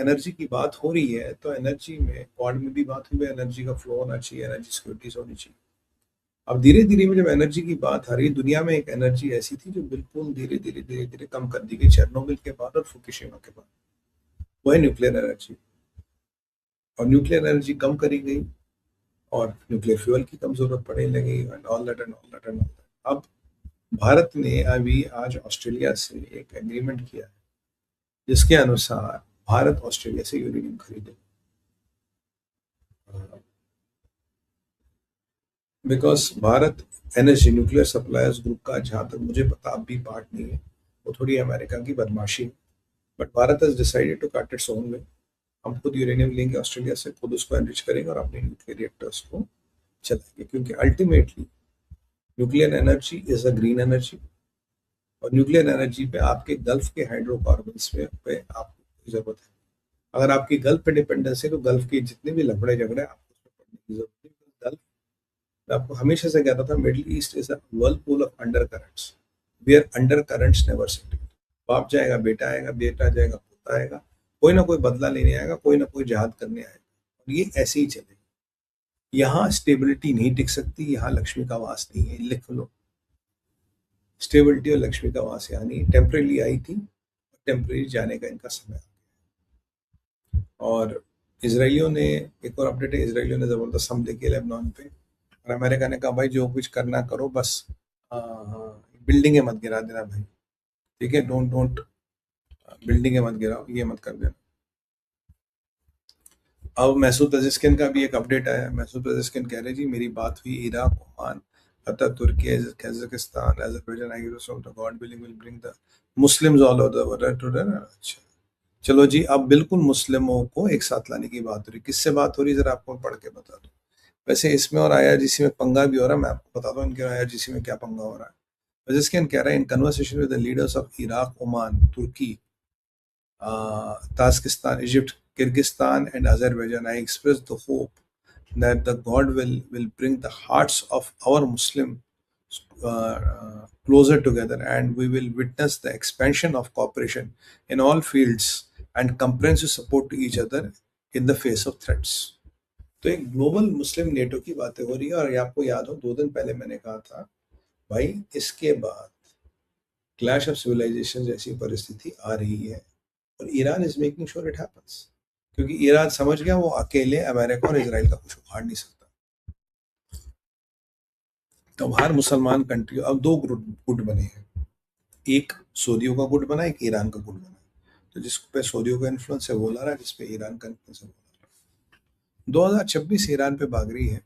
Energy की बात हो रही है तो एनर्जी में क्वाड में भी बात हुई है, एनर्जी का फ्लो होना चाहिए, एनर्जी सिक्योरिटीज होनी चाहिए। अब धीरे धीरे में जब एनर्जी की बात आ रही है, दुनिया में एक एनर्जी ऐसी थी जो बिल्कुल धीरे धीरे धीरे धीरे कम कर दी गई चेरनोबिल के बाद और फुकुशिमा के बाद, वो है न्यूक्लियर एनर्जी। और न्यूक्लियर एनर्जी कम करी गई और न्यूक्लियर फ्यूल की कम जरूरत पड़ने लगी and all that and all that and all that. अब भारत ने अभी आज ऑस्ट्रेलिया से एक एग्रीमेंट किया है जिसके अनुसार भारत ऑस्ट्रेलिया से यूरेनियम खरीदे, because Bharat energy nuclear suppliers group का जहाँ तक मुझे पता अब भी पार्ट नहीं है, वो थोड़ी अमेरिका की बदमाशी है। But Bharat has decided to cut its own way. हम खुद यूरेनियम लेंगे ऑस्ट्रेलिया से, खुद उसको एनरिच करेंगे और अपने न्यूक्लियर रिएक्टर्स को चलाएंगे, क्योंकि ultimately nuclear energy is a green energy. और न्यूक्लियर एनर्जी पे आपके गल्फ के हाइड्रोकार्बन्स पे आपको जरूरत है। अगर आपकी गल्फ पे डिपेंडेंस है तो गल्फ के जितने भी लफड़े झगड़े आपको उसमें पड़ने की जरूरत है। गल्फ, मैं आपको हमेशा से कहता था, middle east is a whirlpool of undercurrents, where undercurrents never settle. बाप जाएगा, बेटा आएगा, बेटा जाएगा, पोता आएगा, कोई ना कोई बदला लेने आएगा, कोई ना कोई जहाद करने आएगा, और ये ऐसे ही चलेगा। यहाँ स्टेबिलिटी नहीं टिक सकती, यहाँ लक्ष्मी का वास नहीं है, लिख लो। स्टेबिलिटी और लक्ष्मी का वास यहाँ नहीं, टेम्परेली आई थी, टेम्परेरी जाने का इनका समय। और इसराइलियों ने, एक और अपडेट है, इसराइलियों ने जबरदस्त हमले किए लेबनान पे, और अमेरिका ने कहा भाई जो कुछ करना करो, बस बिल्डिंगे मत गिरा देना भाई, ठीक है, डोंट डोंट बिल्डिंगे मत गिराओ, ये मत कर देना। अब मैसूद पजेस्किन का भी एक अपडेट आया है। मैसूद पजेस्किन कह रहे जी मेरी बात हुई Iraq, Oman, Qatar, Turkey, Kazakhstan, Azerbaijan, I guess the God willing will bring the Muslims all over the world too. अच्छा, चलो जी, अब बिल्कुल मुस्लिमों को एक साथ लाने की बात हो रही। किससे बात हो रही जरा आपको पढ़ के बता दूं। वैसे इसमें और आईआरजीसी में पंगा भी हो रहा है, मैं आपको बता दूं इनके आईआरजीसी में क्या पंगा हो रहा है। पजेस्किन कह रहे हैं in conversation with the leaders of Iraq, Oman, Turkey, Tajikistan, Egypt, Kyrgyzstan, and Azerbaijan, I express the hope that the God will bring the hearts of our Muslim closer together, and we will witness the expansion of cooperation in all fields and comprehensive support to each other in the face of threats. तो एक global मुस्लिम NATO की बातें हो रही है, और ये आपको याद हो 2 दिन पहले मैंने कहा था भाई इसके बाद क्लैश ऑफ सिविलाइजेशन जैसी परिस्थिति आ रही है, और Iran is making sure it happens, क्योंकि ईरान समझ गया वो अकेले अमेरिका और इजराइल का कुछ उखाड़ नहीं सकता। तो हर मुसलमान कंट्री अब 2 गुट बने हैं, एक सऊदियों का गुट बना, एक ईरान का गुट बना। तो जिस पे सऊदियों का इन्फ्लुएंस है वो ला रहा है, जिस पे ईरान का इन्फ्लुएंस है वो ला रहा है। 2026 ईरान पे भाग रही है।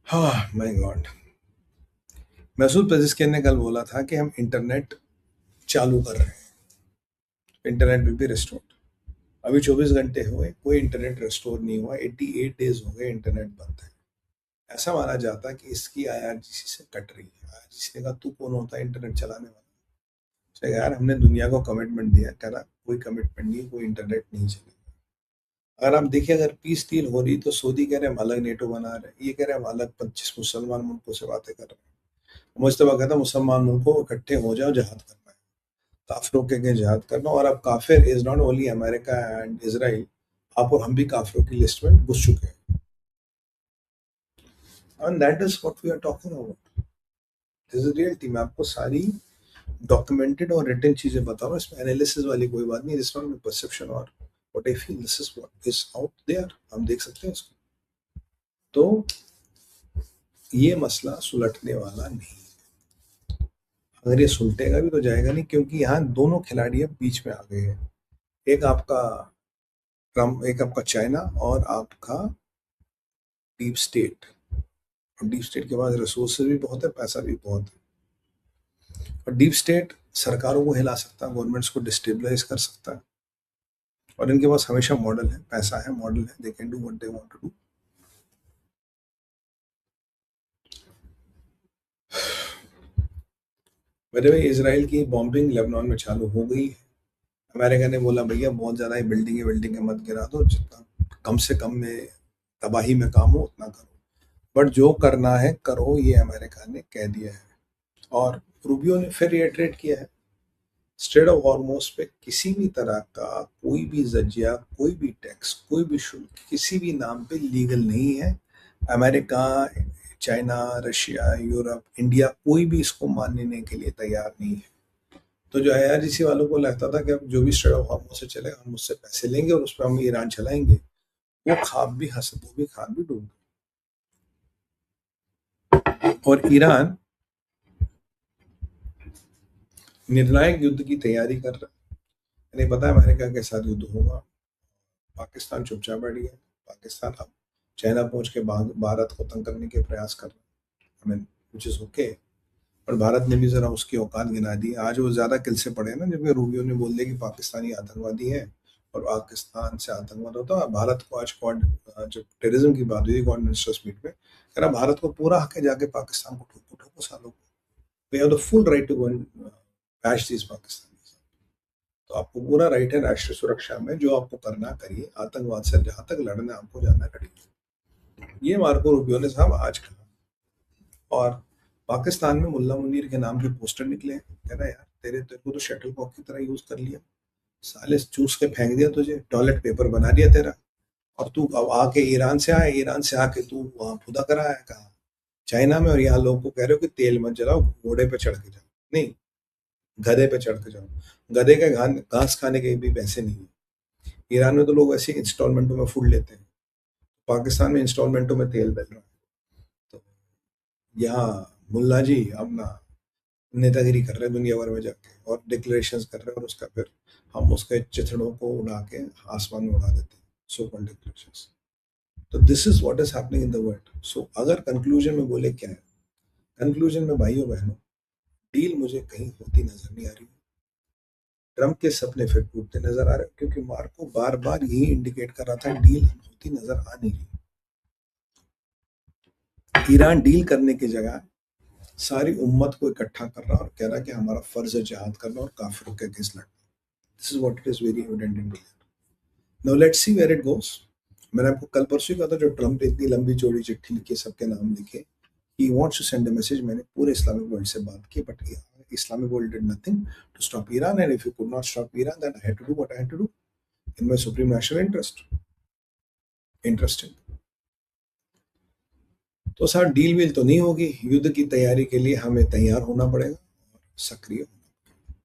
हाँ माय गॉड, मैसूद पेजिस्किन ने कल बोला था कि हम इंटरनेट चालू कर रहे हैं, इंटरनेट विल बी रिस्टोर्ड। अभी 24 घंटे हुए, कोई इंटरनेट रिस्टोर नहीं हुआ, 88 डेज हो गए इंटरनेट बंद है। ऐसा माना जाता है कि इसकी आईआरजीसी से कट रही है। आईआरजीसी ने कहा तू कौन होता है इंटरनेट चलाने वाला। तो यार हमने दुनिया को कमिटमेंट दिया, कह रहा कोई कमिटमेंट नहीं, कोई इंटरनेट नहीं चलेगा। अगर आप देखिए, अगर पीस डील हो रही तो सऊदी कह रहे हैं हम अलग नेटो बना रहे हैं, ये कह रहे हैं हम अलग 25 मुसलमान मुल्कों से बातें कर रहे हैं। मुस्तफा कहता मुसलमान मुल्कों इकट्ठे हो जाओ, जहाद करना है, काफिरों के अगेंस्ट जहाद करना। और अब काफिर is not only America and Israel, आप और हम भी काफिरों की लिस्ट में घुस चुके हैं। And that is what we are talking about, this is reality. मैं आपको सारी डॉक्यूमेंटेड और रिटन चीजें बता रहा हूँ, इसमें एनालिसिस वाली कोई बात नहीं, दिस नॉट माय परसेप्शन और what I feel, this is what is out there, हम देख सकते हैं इसको। तो ये मसला सुलटने वाला नहीं, अगर ये सुलटेगा भी तो जाएगा नहीं, क्योंकि यहाँ दोनों खिलाड़ी अब बीच में आ गए हैं। एक आपका ट्रम्प, एक आपका चाइना, और आपका डीप स्टेट। और डीप स्टेट के पास रिसोर्सेज भी बहुत है, पैसा भी बहुत है। और डीप स्टेट सरकारों को हिला सकता है, गवर्नमेंट्स को डिस्टेबलाइज कर सकता है, और इनके पास हमेशा मॉडल है, पैसा है, मॉडल है, they can do what they want to do. वैसे भाई इसराइल की बॉम्बिंग लेबनान में चालू हो गई है। अमेरिका ने बोला भैया बहुत ज़्यादा ही बिल्डिंग मत गिरा दो, जितना कम से कम में तबाही में काम हो उतना करो, बट जो करना है करो, ये अमेरिका ने कह दिया है। और रूबियो ने फिर रिएटरेट किया है, स्ट्रेट ऑफ हॉर्मोज पे किसी भी तरह का कोई भी जजिया, कोई भी टैक्स, कोई भी शुल्क किसी भी नाम पे लीगल नहीं है। America, China, Russia, Europe, India कोई भी इसको मानने के लिए तैयार नहीं है। तो जो IRGC वालों को लगता था कि अब जो भी स्ट्रेट ऑफ हॉर्मोज से चलेगा हम उससे पैसे लेंगे और उस पर हम ईरान चलाएंगे, वो ख्वाब भी हंस, वो भी ख्वाब भी डूब गए। और ईरान निर्णायक युद्ध की तैयारी कर रहा है। नहीं पता अमेरिका के साथ युद्ध होगा। पाकिस्तान चुपचाप बैठ गया। पाकिस्तान अब चाइना पहुंच के भारत को तंग करने के प्रयास कर रहा है, I mean which is okay. और भारत ने भी जरा उसकी औकात गिना दी। आज वो ज्यादा किल से पड़े ना, जबकि रूबियो ने बोल दिया कि पाकिस्तानी आतंकवादी है और पाकिस्तान से आतंकवाद होता है। भारत को आज क्वाड, जब टेररिज्म की बात हुई क्वाड मिनिस्टर्स मीट में, कह रहा भारत को पूरा हक है जाके पाकिस्तान को ठोको ठोको सालों को। We have the full right to go and bash this Pakistan. तो आपको पूरा राइट है राष्ट्रीय सुरक्षा में, जो आपको करना करिए, आतंकवाद से जहां तक लड़ना आपको जाना लड़िए। ये मार्को रूबियो ने साहब आज कहा। और पाकिस्तान में मुल्ला मुनीर के नाम के पोस्टर निकले हैं। कह रहा यार तेरे को तो शटल कॉक की तरह यूज कर लिया, साले चूस के फेंक दिया तुझे, टॉयलेट पेपर बना दिया तेरा। और तू अब आके ईरान से आए, ईरान से आके तू वहां खुदा करा है कहा चाइना में, और यहाँ लोगों को कह रहे हो कि तेल मत जलाओ, घोड़े पे चढ़ के जाओ। नहीं, गधे पे चढ़ के जाओ। गधे के घास खाने के भी पैसे नहीं है। ईरान में तो लोग ऐसे इंस्टॉलमेंटों में फूड लेते हैं, पाकिस्तान में इंस्टॉलमेंटों में तेल मिल रहा है। तो यहाँ मुल्ला जी अपना नेतागिरी कर रहे हैं दुनिया भर में जाके और डिक्लेरेशंस कर रहे हैं, और उसका फिर हम उसके चिथड़ों को उड़ा के आसमान में उड़ा देते हैं, सो कॉल्ड डिक्लेरेशंस। तो this is what is happening in the world. So अगर कंक्लूजन में बोले क्या है, कंक्लूजन में भाइयों बहनों, डील मुझे कहीं होती नजर नहीं आ रही। ट्रंप के सपने फिर टूटते नजर आ रहे हैं, क्योंकि मार्को बार बार यही इंडिकेट कर रहा था डील होती नजर आ नहीं रही। ईरान डील करने की जगह सारी उम्मत को इकट्ठा कर रहा और कह रहा कि हमारा फर्ज है जिहाद करना और काफिरों के अगेंस्ट लड़ना। This is what it is very evident in clear. Now let's see where it goes. मैंने आपको कल परसों कहा था, जो ट्रंप ने इतनी लंबी चौड़ी चिट्ठी लिखी, सबके नाम लिखे, he wants to send a message। मैंने पूरे इस्लामिक वर्ल्ड से बात की, but Islamic world did nothing to stop Iran, and if you could not stop Iran, then I had to do what I had to do in my supreme national interest। Interesting। तो sir deal we'll तो नहीं होगी, युद्ध की तैयारी के लिए हमें तैयार होना पड़ेगा और सक्रिय होना